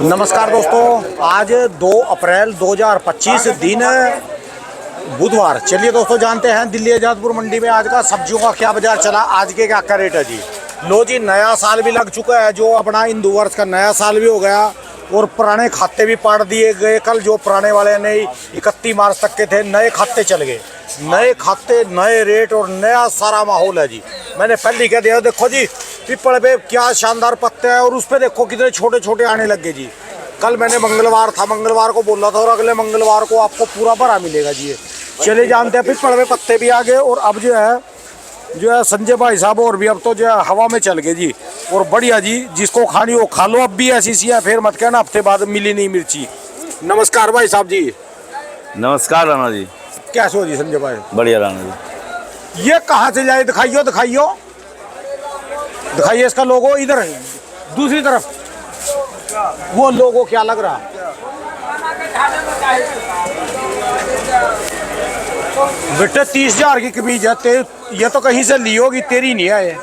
नमस्कार दोस्तों, आज 2 अप्रैल 2025 दिन बुधवार। चलिए दोस्तों, जानते हैं दिल्ली आजादपुर मंडी में आज का सब्जियों का क्या बाजार चला, आज के क्या रेट है जी। लो जी, नया साल भी लग चुका है, जो अपना हिंदू वर्ष का नया साल भी हो गया और पुराने खाते भी पाट दिए गए। कल जो पुराने वाले ने 31 मार्च तक के थे, नए खाते चल गए। नए खाते, नए रेट और नया सारा माहौल है जी। मैंने पहले कह दिया, देखो जी पीपल पे क्या शानदार पत्ते हैं और उस पे देखो कितने छोटे छोटे आने लगे जी। कल मैंने मंगलवार था, मंगलवार को बोला था और अगले मंगलवार को आपको पूरा भरा मिलेगा जी। चले जानते हैं, पीपल पे पत्ते भी आ गए और अब जो है संजय भाई साहब और भी अब तो जो है हवा में चल गए जी। और बढ़िया जी, जिसको खानी हो खा लो। अब भी ऐसी सी है, फिर मत कहना हफ्ते बाद मिली नहीं मिर्ची। नमस्कार भाई साहब जी। नमस्कार राणा जी। कैसे हो जी संजय भाई? बढ़िया राणा जी। ये कहाँ से जाए? दिखाइयो दिखाइयो दिखाइए इसका लोगो। इधर है दूसरी तरफ वो लोगो क्या लग रहा? बेटे 30,000 की कमीज है। ये तो कहीं से ली होगी, तेरी नहीं है ये।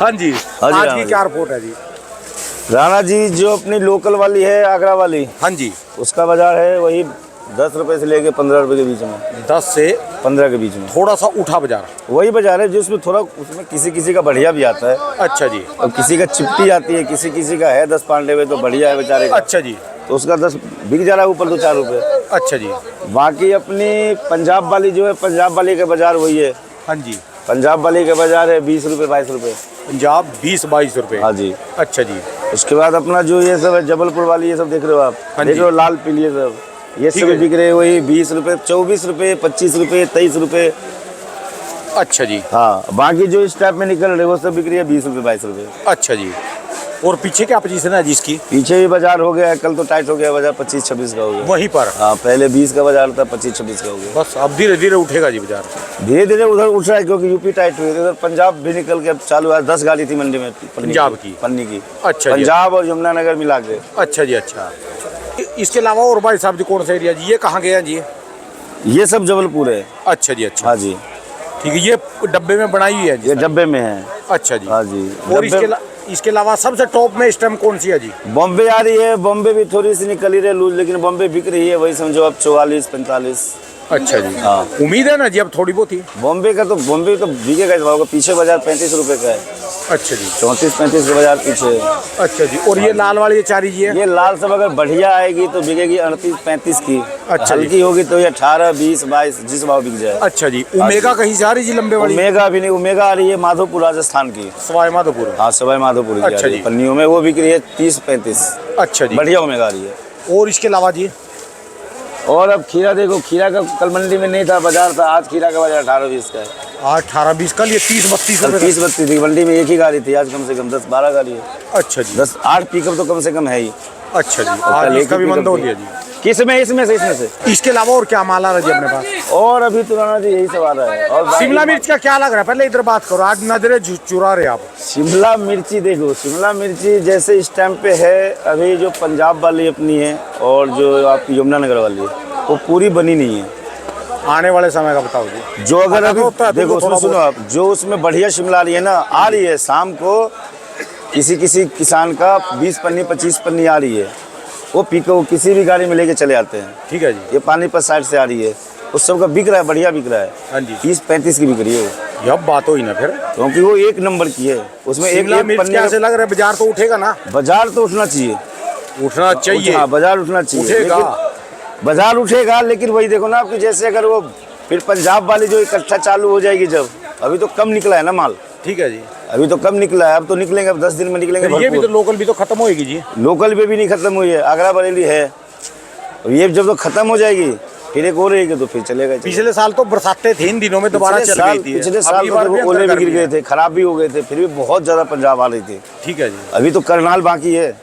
हाँ जी, आज की क्या रिपोर्ट है जी? राणा जी, जो अपनी लोकल वाली है आगरा वाली, हाँ जी, उसका बाजार है वही 10 रुपए से लेके 15 रुपए के बीच में। 10 से 15 के बीच में थोड़ा सा उठा बाजार। वही बाजार है जिसमें थोड़ा, उसमें किसी किसी का बढ़िया भी आता है। अच्छा जी। और किसी का चिपटी आती है, किसी किसी का है 10 पांडे में तो बढ़िया है बेचारे का। अच्छा जी। तो उसका 10 बिक जा रहा है ऊपर तो 4 रुपए। अच्छा जी। बाकी अपनी पंजाब वाली जो है, पंजाब वाली का बाजार वही है। हाँ जी, पंजाब वाली का बाजार है 20 रुपए 22 रुपए। पंजाब 20-22 रुपए। हाँ जी। अच्छा जी। उसके बाद अपना जो ये सब है जबलपुर वाली, ये सब देख रहे हो आप? हाँ देख जी। रहे हो लाल पीली ये सब, ये सब बिक रहे हैं वही 20 रुपए, 24 रुपए, 25 रुपए, 23 रुपए। अच्छा जी। हाँ, बाकी जो इस टाइप में निकल रहे वो सब बिक रही है 20 रुपए 22 रुपए। अच्छा जी। और पीछे क्या पोजीशन है जिसकी? पीछे भी बाजार हो गया है, कल तो टाइट हो गया बाजार, 25-26 का हो गया वहीं पर। हाँ, पहले 20 का बाजार था, 25-26 का हो गया। बस अब धीरे धीरे उठेगा जी बाजार। धीरे धीरे उधर उठ रहा है क्योंकि यूपी टाइट हुई थी। उधर पंजाब भी निकल के अब चालू है। 10 गाड़ी थी मंडी में पंजाब की, पन्नी की। अच्छा जी। पंजाब और यमुनानगर मिला के। अच्छा जी। अच्छा, इसके अलावा और भाई साहब जी कौन सा एरिया जी? ये कहाँ गया जी? ये सब जबलपुर है। अच्छा जी। अच्छा, हाँ जी। ठीक है। ये डब्बे में बनाई हुई है जी? ये डब्बे में है। अच्छा जी। हाँ जी। और इसके अलावा सबसे टॉप में इस टाइम कौन सी है जी? बॉम्बे आ रही है। बॉम्बे भी थोड़ी सी निकल ही रही है लूज, लेकिन बॉम्बे बिक रही है वही समझो अब 44-45। अच्छा जी। हाँ, उम्मीद है ना जी अब थोड़ी बहुत ही? बॉम्बे तो बिकेगा इस भाव का। पीछे बाजार 35 रुपए का है। अच्छा जी। 34-35 का बाजार पीछे है। अच्छा जी। और ये लाल वाली ये चारी जी है? ये लाल सब अगर बढ़िया आएगी तो बिकेगी 38-35 की। अच्छा जी। हल्की होगी तो ये 18, 20, 22 जिस भाव बिक जाए। अच्छा जी। ओमेगा कहीं से आ रही जी लंबे वाली? ओमेगा भी नहीं, ओमेगा आ रही है माधोपुर राजस्थान की। सवाई माधोपुर? हाँ, सवाई माधोपुर की। अच्छा जी। पन्नियों में वो बिक रही है 30-35। अच्छा जी। बढ़िया ओमेगा आ रही है। और इसके अलावा जी? और अब खीरा देखो, खीरा का कल मंडी में नहीं था बाजार था, आज खीरा का बाजार 18-20 का है। आज 18-20, कल ये 30-32 कल रुपए। 30-32 थी मंडी में, एक ही गाड़ी थी। आज कम से कम 10-12 गाड़ी है। अच्छा जी। 10-8 पिकअप तो कम से कम है ही। अच्छा जी। आज इसका भी मंद हो गया जी। इसमें से इसके अलावा और क्या माल आ रहा है जी अपने पास? और अभी तो राणा जी यही सब आ रहा है। और शिमला मिर्च का क्या लग रहा है? पहले इधर बात करो, आज नजरे चुरा रहे आप। शिमला मिर्ची देखो, शिमला मिर्ची जैसे इस टाइम पे है अभी, जो पंजाब वाली अपनी है और जो आपकी यमुनानगर वाली है वो पूरी बनी नहीं है। आने वाले समय का बताओ जी। जो अगर अभी देखो, सुनो आप, जो उसमें बढ़िया शिमला आ रही है ना, आ रही है शाम को किसी किसान का 20 पन्नी 25 पन्नी आ रही है। वो पिको किसी भी गाड़ी में लेके चले आते हैं। ठीक है जी। ये पानीपत साइड से आ रही है, उस सब का बिक रहा है, बढ़िया बिक रहा है। हाँ जी। 30-35 की बिक रही है वो। अब बात हुई ना फिर, क्योंकि वो 1 नंबर की है। उसमें एक मिर्च कैसे लग रहा है? बाजार तो उठेगा ना? बाजार तो उठना चाहिए, उठना चाहिए। हाँ, बाजार उठना चाहिए। उठेगा, बाजार उठेगा, लेकिन वही देखो ना आपकी, जैसे अगर वो फिर पंजाब वाली जो इकट्ठा चालू हो जाएगी जब, अभी तो कम निकला है ना माल। ठीक है जी। अभी तो कम निकला है, अब तो निकलेंगे, अब 10 दिन में निकलेंगे। ये भी तो लोकल भी तो खत्म होएगी जी। लोकल पे भी नहीं खत्म हुई है, आगरा बरेली है। और ये जब तो खत्म हो जाएगी फिर एक और रहेगी तो फिर चलेगा। पिछले साल तो बरसातें थी इन दिनों में, दोबारा चल गई थी। पिछले साल तो ओले भी गिर गए थे, खराब भी हो गए थे, फिर भी बहुत ज्यादा पंजाब आ रही थी। ठीक है जी। अभी तो करनाल बाकी है,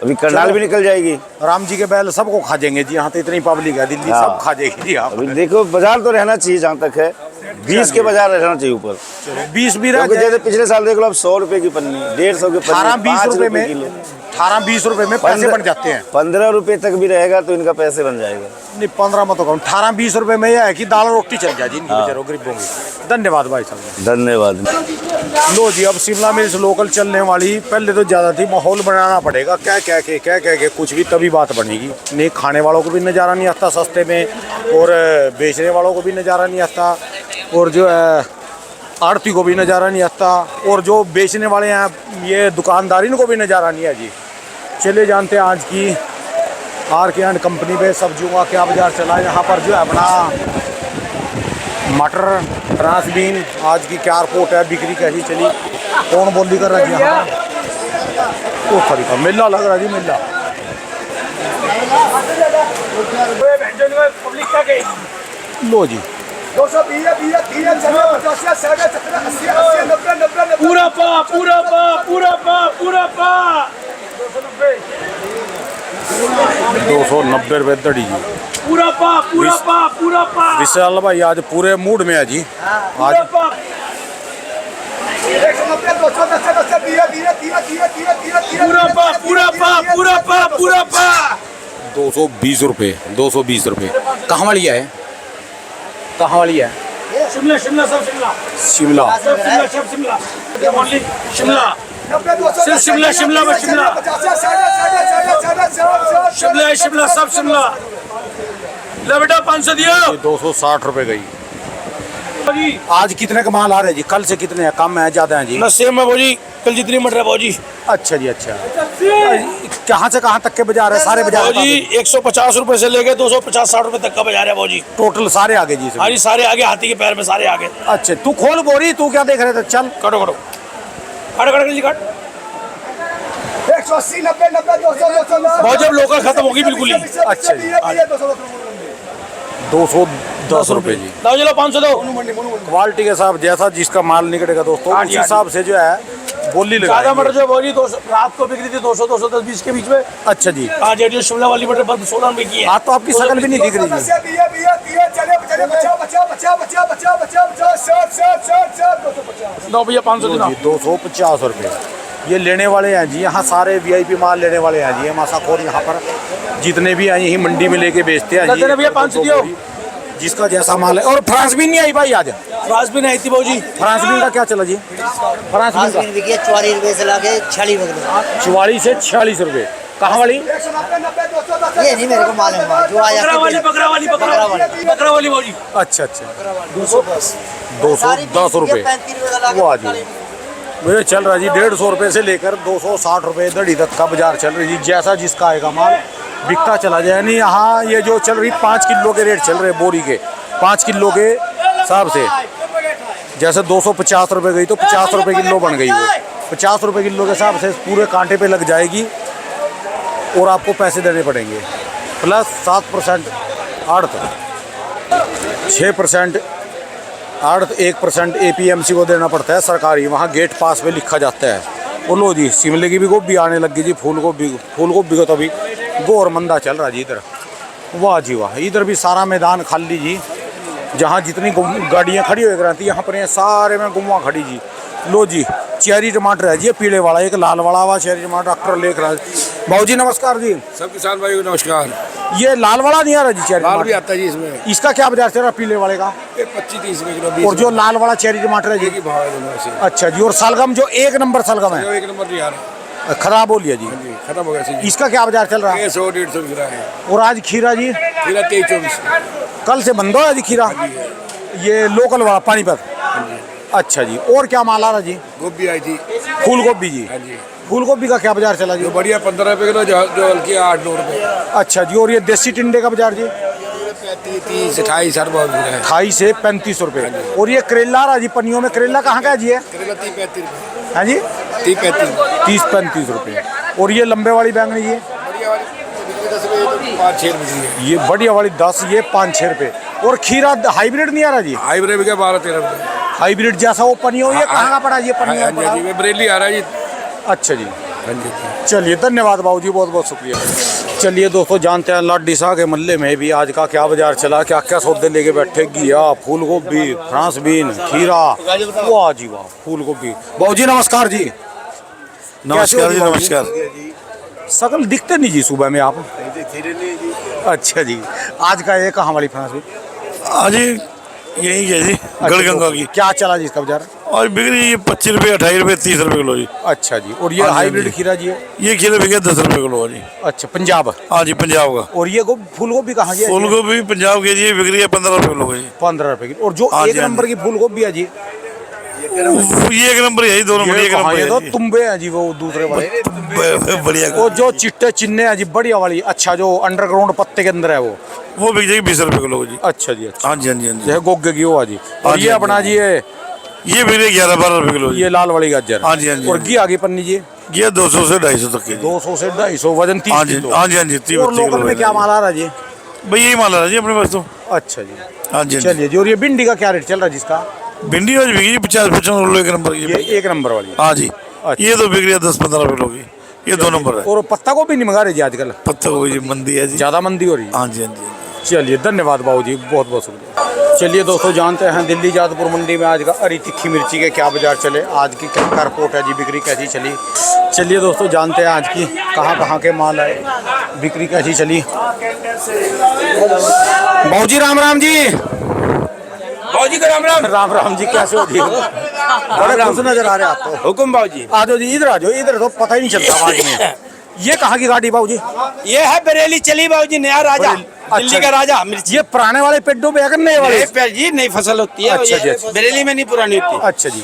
अभी करनाल भी निकल जाएगी। राम जी के बैल सबको खा जाएंगे जी। यहाँ तो इतनी पब्लिक है, दिल्ली सब खा जाएगी जी। अभी देखो, बाजार तो रहना चाहिए जहाँ तक है, 20 के बाजार रहना चाहिए ऊपर। 20 भी रह जैसे पिछले साल देख लो, अब 100 रुपए की पन्नी, 150 की पन्नी, 18-20 रुपए में 18-20 रुपए में पैसे बन जाते हैं। 15 रुपए तक भी रहेगा तो इनका पैसे बन जाएगा। नहीं 15 मत कहूँ, 18-20 रुपए में यह है कि दाल रोटी चल जाए जी इनकी बेचारों गरीबों की। धन्यवाद भाई साहब, धन्यवाद। लो जी, अब शिमला मिर्च लोकल चलने वाली पहले तो ज़्यादा थी, माहौल बनाना पड़ेगा क्या कह के कुछ भी तभी बात बनेगी। नहीं खाने वालों को भी नज़ारा नहीं आता सस्ते में, और बेचने वालों को भी नज़ारा नहीं आता, और जो है आड़ती को भी नज़ारा नहीं आता, और जो बेचने वाले हैं ये दुकानदार इनको भी नज़ारा नहीं है जी। चलिए जानते हैं आज की आर.के. एंड कंपनी पे सब्जियों का क्या बाजार चला है। यहाँ पर जो है अपना मटर, फ्रांस बीन, आज की क्या रिपोर्ट है, बिक्री कैसी चली, कौन बोली कर रहा है जी। यहाँ तो खरी का मेला लग रहा है जी, मेला। लो जी, पूरा पा पूरा पा पूरा पा पूरा पा 290 रुपये दड़ी जी। पूरा पा पूरा पा पूरा पा विशाल भाई आज पूरे मूड में है जी। आज पूरा पा पूरा पा पूरा पा पूरा पा 220 रुपये, 220 रुपये। कहाँ वाली है, कहाँ वाली है? शिमला शिमला सब शिमला शिमला। सब शिमला सब शिमला ओनली शिमला सिर्फ शिमला शिमला में शिमला शिमला शिमला सब शिमला ले बेटा 500 दिया। 260 रुपये गई। आज कितने का माल आ रहा है जी? कल से कितने हैं, कम है ज़्यादा है जी? ना सेम है भाजी, कल जितनी मटर है भाजी। अच्छा जी, अच्छा। कहाँ से कहाँ तक के बाजार है? सारे बाजार भाजी 150 रुपए से लेके 250-60 रुपए तक का बाजार है भाजी। टोटल सारे आगे जी? हाँ जी सारे आगे, हाथी के पैर में सारे आगे। अच्छा, तू खोल बोरी, तू क्या देख रहे थे? चल काटो काटो काटो काटो जी काट। 180 90 90 200 बहुत जब लोकल खत्म होगी बिल्कुल ही। अच्छा जी, 210 रुपये जी। दो चलो 500 दो। क्वालिटी के हिसाब जैसा जिसका माल निकलेगा दोस्तों, हाँ उस जी, हाँ हिसाब से जो है बोली ज्यादा मटर लगा। जो भाजी 200 रात को बिक्री थी 200 210 20 के बीच में। अच्छा जी, आज जो शिमला वाली मटर बस 16 रुपए की है। आज तो आपकी शकल भी नहीं दिख रही जी। दो भैया 500 देना। 250 रुपये ये लेने वाले हैं जी। यहाँ सारे वीआईपी माल लेने वाले हैं जी। ये मासाखोर यहाँ पर जितने भी हैं यही मंडी में लेके बेचते हैं जी। भैया 500 दियो। जिसका जैसा माल है। और फ्रांस बीन नहीं आई भाई आज? फ्रांस भी नहीं आई थी भाजी। फ्रांस बीन का क्या चला जी? फ्रांस बीन का 44 रुपए से लाके 46 रुपए। 44 से 46 रुपये। कहाँ वाली? ये नहीं मेरे को मालूम है जो आया बकरा वाली भाजी। अच्छा अच्छा, 210 रुपये वो आज मुझे चल रहा है जी। 150 रुपये से लेकर 260 रुपये दड़ी तक का बाजार चल रही है। जैसा जिसका आएगा माल बिकता चला जाए। नहीं यहाँ ये जो चल रही 5 किलो के रेट चल रहे बोरी के, 5 किलो के हिसाब से जैसे 250 रुपये गई तो 50 रुपये किलो बन गई। वो 50 रुपये किलो के हिसाब से पूरे कांटे पे लग जाएगी और आपको पैसे देने पड़ेंगे। प्लस 7% आड़त, 6% आड़त, 1% APMC को देना पड़ता है सरकारी। वहाँ गेट पास पे लिखा जाता है। वो लो जी, शिमले की भी गोभी आने लगी जी। फूल गोभी को तो अभी गोर मंदा चल रहा जी इधर। वाह जी वाह, इधर भी सारा मैदान खाली जी। जहाँ जितनी गाड़ियाँ खड़ी हो रहती यहाँ पर सारे में गुम्मा खड़ी जी। लो जी, चेरी टमाटर है जी, पीले वाला, एक लाल वाला हुआ चेरी टमाटर डॉक्टर लेकर रहा है। भाऊ जी नमस्कार जी। सब किसान भाई को नमस्कार। ये लाल वाला नहीं आ रहा जी चेरी लाल भी टमाटर? आता है जी इसमें। इसका क्या बाजार चल रहा पीले वाले का? 25-30 रुपए किलो। और जो लाल वाला चेरी टमाटर है जी? की भाव है दोनों से। अच्छा जी, और सलगम जो 1 नंबर सलगम है? जो 1 नंबर नहीं आ रहा, खराब हो लिया जी, खत्म हो गया जी। इसका क्या बाजार चल रहा है? 100-150 गिरा है। और आज खीरा जी? खीरा 23-24। कल से बंद हो जी खीरा? ये लोकल वाला पानीपत? अच्छा जी, और क्या माल आ रहा जी? गोभी आई थी। फूल गोभी जी? हाँ जी। फूल गोभी का क्या बाजार चला जी? जो बढ़िया 15 रुपए किलो, जो हल्की 8-9 रुपए। अच्छा जी, और ये देसी टिंडे का बाजार जी? 30-28 हर बहुत गिरा है। 28 से 35 रुपये। और ये करेला आ रहा जी पन्नियों में? करेला कहाँ का है जी? है करेला 30-35 रुपए। हाँ जी, 30-35। 30-35 रुपये। और ये लंबे वाली बैंगनी जी? बढ़िया वाली 5-6 रुपए की। ये बढ़िया वाली 10, ये 5-6 रुपये। और खीरा हाइब्रिड नहीं आ रहा जी? हाइब्रिड भी क्या 12-13 रुपए। हाइब्रिड जैसा वो पनियो, ये कहाँ का पड़ा जी? पनियो हाँ पड़ा? जी, मैं बरेली आ रहा है जी। अच्छा जी, हाँ जी। चलिए धन्यवाद बाबू जी, बहुत बहुत शुक्रिया। चलिए दोस्तों, जानते हैं लाडी शाह के मल्ले में भी आज का क्या बाजार चला, क्या क्या सौदे लेके बैठे। घिया, फूल गोभी, फ्रांस बीन, खीरा, वाह जी वाह, फूल गोभी। बाबू जी नमस्कार जी। नमस्कार जी, नमस्कार। सकल दिखते नहीं जी सुबह में आप। अच्छा जी, आज का ये कहाँ वाली फ्रांस में? आज यही है जी, गढ़गंगा की। क्या चला जी इसका बाजार? और बिक्री 25 रुपये, 28 रुपये, 30 रुपये किलो जी। अच्छा जी, और ये हाँ जी, हाइब्रिड हाँ जी। खीरा जी है? ये खीरा बिके 10 रुपये किलो है जी। अच्छा, पंजाब। हाँ जी, पंजाब का। और ये फूल गोभी कहाँ जी? फूल गोभी पंजाब के जी बिक्री है 15 रुपये किलो है जी। 15 रुपये की। और जो हाँ एक जी, हाँ नंबर की फूल गोभी है जी, ये एक नंबर है जी, 2 नंबर एक कहाँ? नंबर ये तो है जी। तुम्बे हैं जी, वो दूसरे वाले। बढ़िया। वो जो चिट्टे चिन्ने हैं जी, बढ़िया वाली, अच्छा जो अंडरग्राउंड पत्ते के अंदर है वो बिक जाएगी 20 रुपये किलो जी। अच्छा जी, अच्छा। हाँ जी, हाँ जी, हाँ जी। ये गोगे की वो है जी। हाँ और जी, ये हाँ अपना जी, जी ये बिक्री 11-12 रुपये किलो जी। ये लाल वाली गाजर। हाँ जी, हाँ जी। और घी आगे पन्नी जी ये 200 से 250 तक की। 200 से 250, वजन 30 हाँ जी, किलो। हाँ जी, हाँ जी, 30 और लोकल में क्या माल आ रहा है जी? भाई यही माल आ रहा है जी अपने पास तो। अच्छा जी, हाँ जी, हाँ जी। चलिए जी। और ये भिंडी का क्या रेट चल रहा है जिसका? भिंडी आज बिकी 50-55 किलो एक नंबर की। ये एक नंबर वाली। हाँ जी, अच्छा। ये तो बिक्री है 10-15 किलो की। ये 2 नंबर है। और पत्ता को भी नहीं मंगा रहे जी आजकल? पत्ता गोभी जी मंदी है जी। ज्यादा मंदी हो रही है? हाँ जी, हाँ जी। चलिए, धन्यवाद बाबू जी, बहुत बहुत शुक्रिया। चलिए दोस्तों, जानते हैं दिल्ली जादपुर मंडी में आज का हरी तिक्खी मिर्ची के क्या बाजार चले, आज की क्या रिपोर्ट है जी, बिक्री कैसी चली। चलिए दोस्तों, जानते हैं आज की कहाँ के माल आए, बिक्री कैसी चली। बाबू जी राम राम जी। बाबूजी का राम राम। राम राम जी, कैसे हो जी? बड़े खुश नजर आ रहे हैं आप तो। हुकुम बाबूजी। आ जाओ जी, इधर आ जाओ, इधर तो पता ही नहीं चलता आवाज में। ये कहाँ की गाड़ी बाबू जी? ये है बरेली चली बाबूजी, नया राजा, बरेली। दिल्ली अच्छा। का राजा मिर्ची। ये पुराने वाले पेड्डों पे है कि नए वाले? नए पे जी नई फसल होती है। अच्छा ये जी, अच्छा। बरेली में नहीं पुरानी होती। अच्छा जी,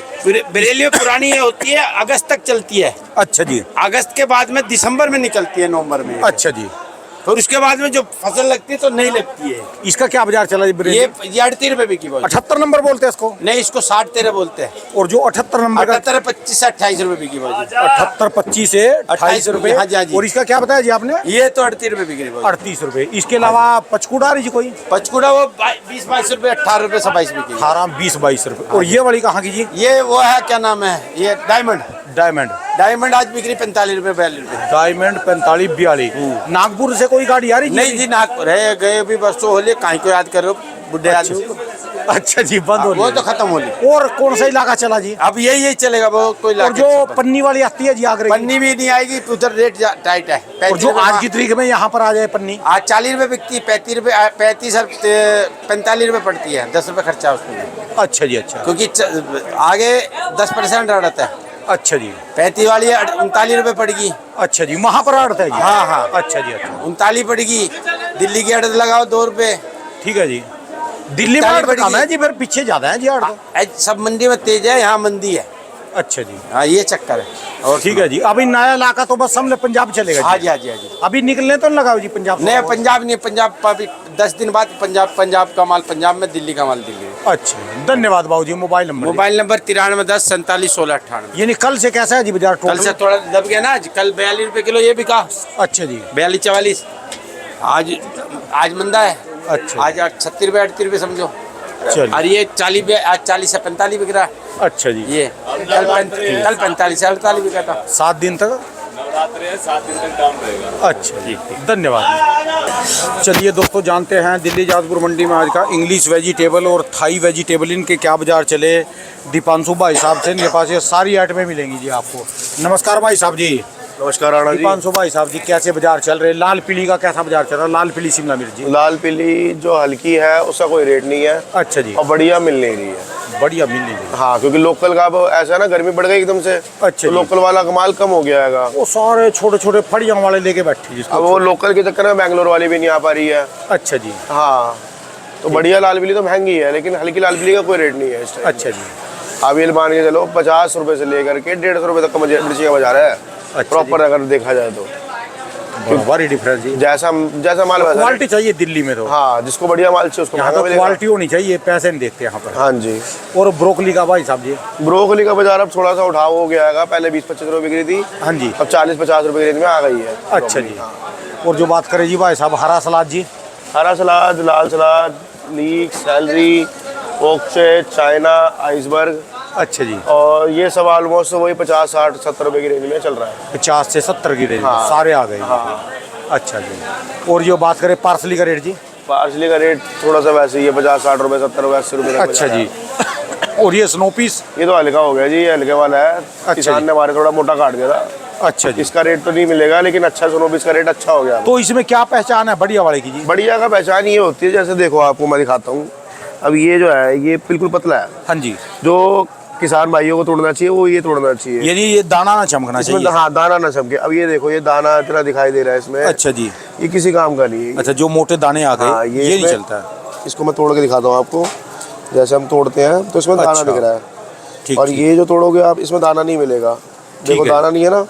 बरेली में पुरानी ये होती है, अगस्त तक चलती है। अच्छा जी, अगस्त के बाद में दिसंबर में निकलती है, नवंबर में। अच्छा जी। फिर उसके बाद में जो फसल लगती है तो नहीं लगती है। इसका क्या बाजार चला जी? ये 38 रुपए बिकी बाबूजी। 78 नंबर बोलते हैं इसको? नहीं, इसको 60-13 बोलते हैं। और जो 78 नंबर का 78, 25 से 28 रुपए बिकी बाबूजी। 78, 25 से 28 रुपए। हाँ जी, हाँ जी। और इसका क्या बताया जी आपने? ये तो 38 रुपए बिकी बाबूजी। 38 रुपए। इसके अलावा पचकूड़ा आ रही जी कोई? पचकुड़ा वो 20-22 रुपए, 18 रुपए से 22 बिकी। 18, 20, 22 रुपए। और ये वाली कहाँ की जी? ये वो है, क्या नाम है, ये डायमंड। डायमंड। डायमंड आज बिक्री 45 रुपए, 42 रुपए। डायमंड 45, 42। नागपुर से कोई गाड़ी आ रही जी? नहीं जी, नागपुर है, गए भी बरसों होली, कहीं को याद करो बुढ़े आदमी को। अच्छा जी, बंद हो वो तो गई। खत्म होली। और कौन सा इलाका चला जी? अब यही चलेगा, वो कोई और लाके जो सब- पन्नी वाली आती है जी आगरे की? पन्नी भी नहीं आएगी, उधर रेट टाइट है। और जो आज की तारीख में यहाँ पर आ जाए पन्नी? आज 40 रुपए बिकती है, 35 रुपए, 35 और 45 रुपए पड़ती है, 10 रुपए खर्चा उसमें। अच्छा जी, अच्छा। क्योंकि आगे 10% रहता है। अच्छा जी, 35 वाली 39 रुपए पड़ेगी। अच्छा जी, वहाँ पर आड़त है जी? हाँ, हाँ। अच्छा जी, अच्छा। 39 पड़ेगी। दिल्ली की अड़त लगाओ 2 रुपए। ठीक है जी। दिल्ली में इकतालीस आड़त कम पड़ेगी। है जी, फिर पीछे ज्यादा है जी आड़त। आज सब मंडी में तेज है, यहाँ मंदी है। अच्छा जी, हाँ, ये चक्कर है। और ठीक है जी। अभी नया इलाका तो बस हमने पंजाब चलेगा हाँ जी। जी, हाँ जी, हाँ जी। अभी निकलने तो लगाओ जी पंजाब से? नहीं, पंजाब नहीं, पंजाब अभी 10 दिन बाद पंजाब का माल पंजाब में, दिल्ली का माल दिल्ली में। अच्छा, धन्यवाद बाबू जी। Mobile number? Mobile number 93 10 47 16 98। यानी कल से कैसा है जी बाजार? कल से थोड़ा दब गया ना, आज कल 42 रुपए किलो ये बिका। अच्छा जी, 42-44। आज मंदा है। अच्छा। आज 36 रुपए 38 रुपए समझो। चलिए। और ये 40 आज 40 से 45 बिक रहा है। अच्छा जी। ये कल 45 से 48 बिका था। 7 दिन तक? अच्छा जी, धन्यवाद। चलिए दोस्तों, जानते हैं दिल्ली जादपुर मंडी में आज का इंग्लिश वेजिटेबल और थाई वेजिटेबल इनके क्या बाजार चले दीपांशु भाई साहब से। इनके पास ये सारी आइटमें मिलेंगी जी आपको। नमस्कार भाई साहब जी। नमस्कार राणा जी। दीपांशु भाई साहब जी, कैसे बाजार चल रहे? लाल पीली का कैसा बाजार चल रहा है? लाल पीली शिमला मिर्च जी। लाल पीली जो हल्की है उसका कोई रेट नहीं है अच्छा जी, और बढ़िया मिल नहीं रही है। बढ़िया मिल नहीं रही। हाँ, क्योंकि लोकल का अब ऐसा है ना, गर्मी बढ़ गई एकदम से। अच्छा तो जी। लोकल वाला कमाल कम हो गया है। वो सारे छोटे छोटे फड़ियां वाले लेके बैठे जिसको। अब वो लोकल के चक्कर में बैंगलोर वाली भी नहीं आ पा रही है। अच्छा जी, हाँ, तो बढ़िया लाल पीली तो महंगी है, लेकिन हल्की लाल पीली का कोई रेट नहीं है इस टाइम। अच्छा जी। अब ये मान के चलो 50 रुपए से लेकर के 150 रुपए तक का मिर्ची का बाजार है। अच्छा प्रॉपर अगर देखा जाए तो बड़ी डिफरेंस जी। जैसा माल वैसा क्वालिटी चाहिए दिल्ली में तो। हाँ, जिसको बढ़िया माल चाहिए उसको यहाँ महंगा तो मिलेगा। क्वालिटी होनी चाहिए, पैसे नहीं देखते यहाँ पर। हाँ जी। और ब्रोकली का भाई साहब जी? ब्रोकली का बाजार अब थोड़ा सा उठाव हो गया है। पहले 20-25 रुपए बिक रही थी, हाँ जी। अब 40-50 रुपए की रेंज में आ गई है। अच्छा जी। और जो बात करें जी भाई साहब हरा सलाद जी? हरा सलाद, लाल सलाद, लीक, सैलरी, ओक्से, चाइना, आइसबर्ग, अच्छा जी। और ये सब ऑलमोस्ट वही 50, 60, 70 रुपए की रेंज में चल रहा है। 50 से 70 की रेंज में हाँ। सारे आ गए। हाँ। अच्छा जी। और जो बात करें पार्सली का रेट जी? पार्सली का रेट थोड़ा सा वैसे ही है, 50, 60 रुपए, 70 रुपए, 80 रुपए तक अच्छा बाजार जी। है। और ये स्नो पीस? ये तो हल्का हो गया जी, ये हल्के वाला है। किसान जी। ने हमारे थोड़ा मोटा काट दिया था। अच्छा जी। इसका रेट तो नहीं मिलेगा, लेकिन अच्छा स्नोबिस का रेट अच्छा हो गया। तो इसमें क्या पहचान है बढ़िया वाले की जी? बढ़िया का पहचान ये होती है, जैसे देखो आपको मैं दिखाता हूँ। अब ये जो है ये बिल्कुल पतला है, हाँ जी। जो किसान भाइयों को तोड़ना चाहिए वो ये तोड़ना चाहिए। यानी ये दाना ना चमकना इसमें चाहिए। हाँ, दाना ना चमके। अब ये देखो, ये दाना इतना दिखाई दे रहा है इसमें। अच्छा जी। ये किसी काम का नहीं है। अच्छा, जो मोटे दाने आ गए हाँ, ये नहीं इसमें- चलता है। इसको मैं तोड़ के दिखाता हूँ आपको। जैसे हम तोड़ते हैं तो इसमें दाना अच्छा। दिख रहा है, ठीक और ठीक। ये जो तोड़ोगे आप, इसमें दाना नहीं मिलेगा। देखो है। दाना नहीं है ना,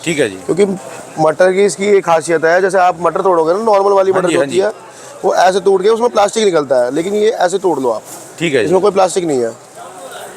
ठीक है जी। क्योंकि मटर की इसकी एक खासियत है, जैसे आप मटर तोड़ोगे ना, नॉर्मल वाली हाँ मटर जी, जो हाँ होती है वो ऐसे तोड़ के उसमें प्लास्टिक निकलता है, लेकिन ये ऐसे तोड़ लो आप, ठीक है जी। इसमें कोई प्लास्टिक नहीं है।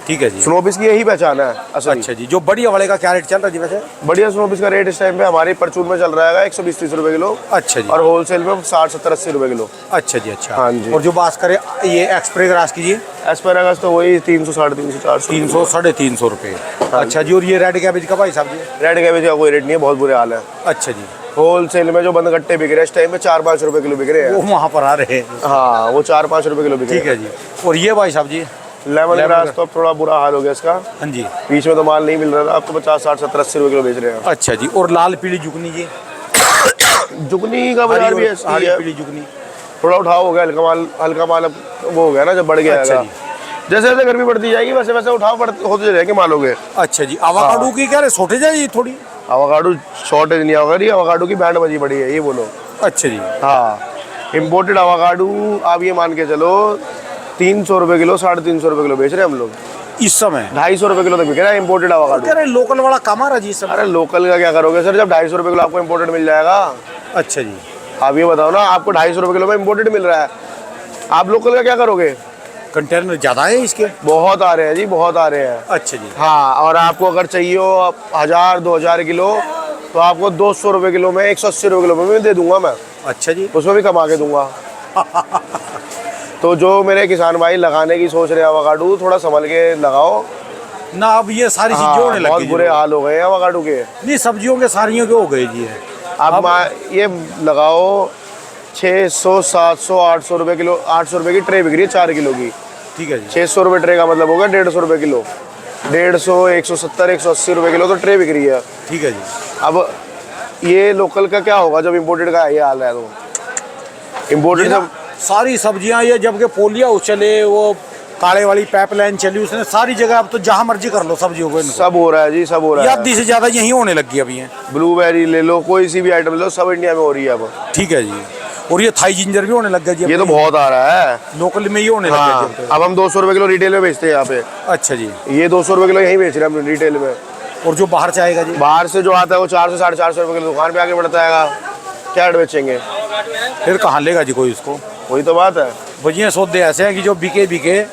ठीक है जी। स्नोबिस की यही पहचान है असली। अच्छा जी। जो बढ़िया वाले का क्या रेट चल रहा है जी वैसे? बढ़िया स्नोबिस का रेट इस टाइम पे हमारे परचून में चल रहा है 120-30 रुपए किलो, अच्छा जी। और होलसेल में 60-70-80 रुपए किलो। अच्छा जी। अच्छा हाँ जी। और जो बात करें ये एक्सप्रे ग्रास कीजिए, एस्पेरागस तो वही 300, 350, 400, 300 350 रुपये। अच्छा जी। और ये रेड कैबेज का भाई साहब जी? रेड कैबेज का कोई रेट नहीं है, बहुत बुरे हाल है। अच्छा जी। होलसेल में जो बंद गट्टे बिक रहे हैं इस टाइम पे 4-5 रुपए किलो बिक रहे हैं। वो वहाँ पर आ रहे हैं। हाँ, वो 4-5 रुपए किलो बिक रहे ठीक है जी। और ये भाई साहब जी? लेमन ग्रास तो अब थोड़ा बुरा हाल हो गया इसका। हाँ जी। बीच में तो माल नहीं मिल रहा था, अब तो 50, 60, 70, 80 रुपए किलो बेच रहे हैं। अच्छा जी। और लाल पीली जुगनी जी? जुगनी का बाजार भी ऐसी हरी है, पीली जुगनी? थोड़ा उठाव हो गया। हल्का माल अब वो हो गया ना, जब बढ़ गया अच्छा है। जी। जैसे जैसे गर्मी बढ़ती जाएगी वैसे वैसे उठाव होते जाएंगे मालों के। अच्छा जी। आवाकाडो की क्या रे शॉर्टेज है जी थोड़ी? अवाकाडो शॉर्टेज नहीं होगा, नहीं अवाकाडो की बैंड बजी पड़ी है, ये बोलो। अच्छा जी। हाँ, इम्पोर्टेड अवाकाडो आप ये मान के चलो 300 रुपए किलो, 350 रुपए किलो बेच रहे हैं हम लोग इस समय 250 रुपए किलो तक बिक रहा है इम्पोर्टेड कह अवाकाडो। रहे लोकल वाला कम आ रहा जी इस समय? अरे लोकल का क्या करोगे सर, जब 250 रुपए किलो आपको इम्पोर्टेड मिल जाएगा। अच्छा जी। आप ये बताओ ना, आपको 250 रुपए किलो में इम्पोर्टेड मिल रहा है, आप लोकल का क्या करोगे? कंटेनर ज्यादा है इसके? बहुत आ रहे हैं जी, बहुत आ रहे हैं। अच्छा जी। हाँ, और आपको अगर चाहिए हो 1000-2000 किलो तो आपको 200 रुपए किलो में, 180 रुपए किलो में भी दे दूंगा मैं। अच्छा जी। उसमें भी कमा के दूंगा। तो जो मेरे किसान भाई लगाने की सोच रहे हैं अवाकाडो, थोड़ा संभल के लगाओ ना। अब ये सारी चीजें हाँ, होने लगी बहुत जी। बुरे हाल हो गए हैं अवाकाडो के। नहीं, सब्जियों के सारियों के हो गए जी है। अब ये लगाओ 600, 700, 800 रुपए किलो, 800 रुपए की ट्रे बिक रही है 4 किलो की। ठीक है जी। 600 रुपए ट्रे का मतलब होगा 150 रुपए किलो। 150, 170, 180 रुपए किलो तो ट्रे बिक रही है। ठीक है जी। अब ये लोकल का क्या होगा जब इम्पोर्टेड का ये हाल है? तो ये इम्पोर्टेड ना सारी सब्जियां, ये जब के पोलिया चले, वो काले वाली पाइपलाइन चली, उसने सारी जगह, अब तो जहां मर्जी कर लो सब्जियों को इनको। सब हो रहा है जी, सब हो रहा ये है। आधी से ज्यादा यही होने लगी अभी है। ब्लूबेरी ले लो, कोई सी भी आइटम ले लो, सब इंडिया में हो रही है अब। ठीक है जी। और ये थाई जिंजर भी होने लग गया जी। ये तो बहुत आ रहा है लोकल में ही होने लग गया हाँ, जी। अब हम 200 रुपए किलो रिटेल में बेचते हैं यहाँ पे। अच्छा जी। ये 200 रुपए किलो यहीं बेच रहे हैं हम रिटेल में। और जो बाहर से आएगा जी? बाहर से जो आता है वो 400, 450 रुपए किलो दुकान पे आके पड़ता है। क्या रेट बेचेंगे? फिर कहाँ लेगा जी कोई उसको? वही तो बात है। भजिया सौदे ऐसे हैं कि जो बिके बिके,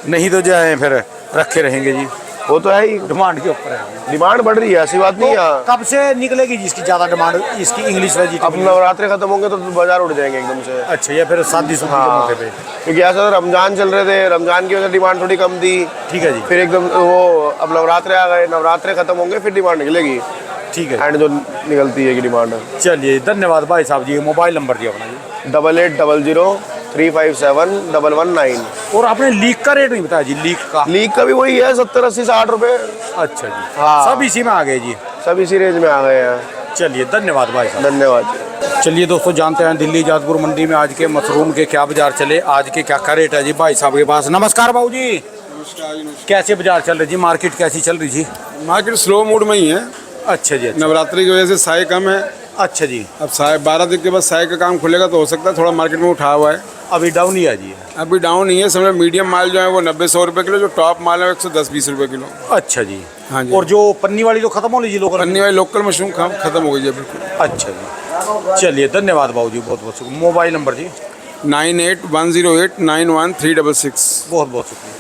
नहीं तो जाए फिर रखे रहेंगे जी। वो तो है ही, डिमांड के ऊपर है। डिमांड बढ़ रही है, ऐसी बात नहीं है। कब से निकलेगी जिसकी ज्यादा डिमांड इसकी इंग्लिश अब वेजिटेबल? नवरात्रे खत्म होंगे तो बाजार उठ जाएंगे एकदम से। अच्छा, या फिर शादी शुदी के हाँ, मौके पे? क्योंकि ऐसा रमजान चल रहे थे, रमजान की वजह से डिमांड थोड़ी कम थी। ठीक है जी। फिर एकदम वो अब नवरात्रे आ गए, नवरात्रे खत्म होंगे फिर डिमांड निकलेगी। ठीक है। एंड जो निकलती है कि डिमांड चलिए, धन्यवाद भाई साहब जी। मोबाइल नंबर दिया अपना जी? 8800-357-119। और आपने लीक का रेट नहीं बताया जी? लीक का? लीक का भी वही है 70, 80, 60 रुपए। अच्छा जी। हाँ। सब इसी में आ गए जी। सब इसी रेंज में आ गए हैं। चलिए, धन्यवाद भाई साहब। धन्यवाद। चलिए दोस्तों, जानते हैं दिल्ली जाजपुर मंडी में आज के मशरूम के क्या बाजार चले, आज के क्या रेट है जी भाई साहब के पास। नमस्कार बाबू जी। कैसे बाजार चल रही जी? मार्केट कैसी चल रही जी? मार्केट स्लो मूड में ही है। अच्छा जी। अच्छा। नवरात्रि की वजह से साय कम है। अच्छा जी। अब साय 12 दिन के बाद साय का काम खुलेगा तो हो सकता है थोड़ा मार्केट में उठा हुआ है। अभी डाउन ही है जी? अभी डाउन नहीं है, समझ मीडियम माल जो है वो 90-100 रुपये किलो, जो टॉप माल है 110-20 रुपये किलो। अच्छा जी। हाँ जी। और जो पन्नी वाली तो खत्म हो लीजिए लोकल? पन्नी वाली लोकल मशरूम खत्म हो गई है बिल्कुल। अच्छा जी। चलिए, धन्यवाद बाबू जी, बहुत बहुत शुक्रिया। मोबाइल नंबर जी? 9810891366। बहुत बहुत शुक्रिया।